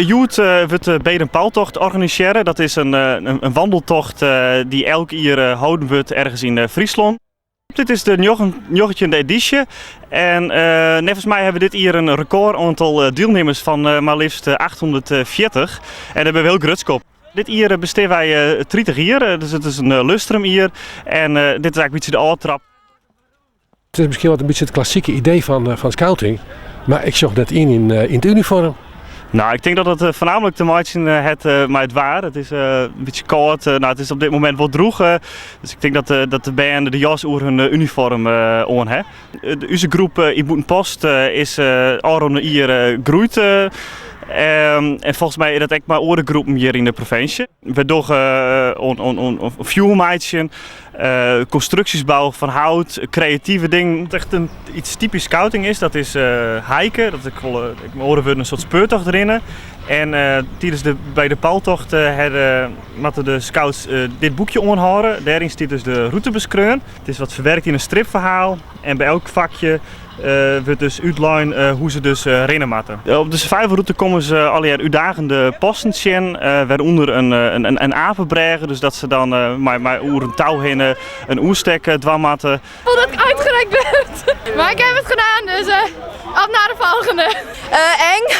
Joet wordt de Bedenpaaltocht organiseren. Dat is een wandeltocht die elk jaar houden wordt ergens in Friesland. Dit is de 19e editie en nevens mij hebben we dit hier een record aantal deelnemers van maar liefst 840 en dat hebben we heel grutskop. Dit hier besteden wij 30 hier, dus het is een lustrum hier en dit is eigenlijk een beetje de oortrap. Het is misschien wat een beetje het klassieke idee van scouting, maar ik zag dat in het uniform. Nou, ik denk dat het voornamelijk te maken heeft met het waar. Het is een beetje koud. Het is op dit moment wat droeg. Dus ik denk dat de band de jas over hun uniform aan heeft. Onze groep in Boetenpost is al rond hier groeit. En volgens mij is dat ook maar andere groepen hier in de provincie. We doen fuelmaatje, constructies bouwen van hout, creatieve dingen. Wat echt iets typisch scouting is, dat is hiken. Dat ik hoorde een soort speurtocht erin. En tijdens bij de paaltocht moeten de scouts dit boekje omhouden. Daarin staat dus de route beschreven. Het is wat verwerkt in een stripverhaal. En bij elk vakje wordt dus uitline hoe ze dus rennen moeten. Op de survivalroute komen ze allerlei uitdagende posten zien, waaronder een apenbregen, dus dat ze dan maar oer een touw heen een oerstek dwam moeten. Dat ik uitgereikt werd. Maar ik heb het gedaan, dus op naar de volgende. Eng,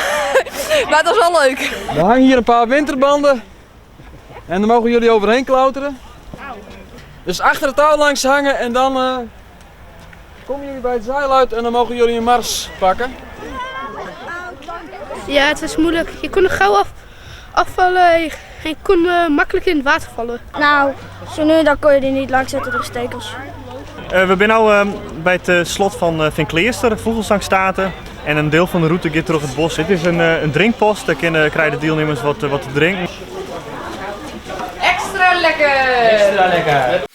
maar het was wel leuk. Er hangen hier een paar winterbanden en daar mogen jullie overheen klauteren. Dus achter het touw langs hangen en dan komen jullie bij het zeil uit en dan mogen jullie een mars pakken. Ja, het was moeilijk. Je kon er gauw afvallen en je kon makkelijk in het water vallen. Nou, zo nu dan kon je er niet langs zetten door stekels. We zijn nu bij het slot van Vinkleerster, Vogelzangstaten. En een deel van de route gaat terug het bos. Dit is een drinkpost, daar krijgen de deelnemers wat te drinken. Extra lekker! Extra lekker!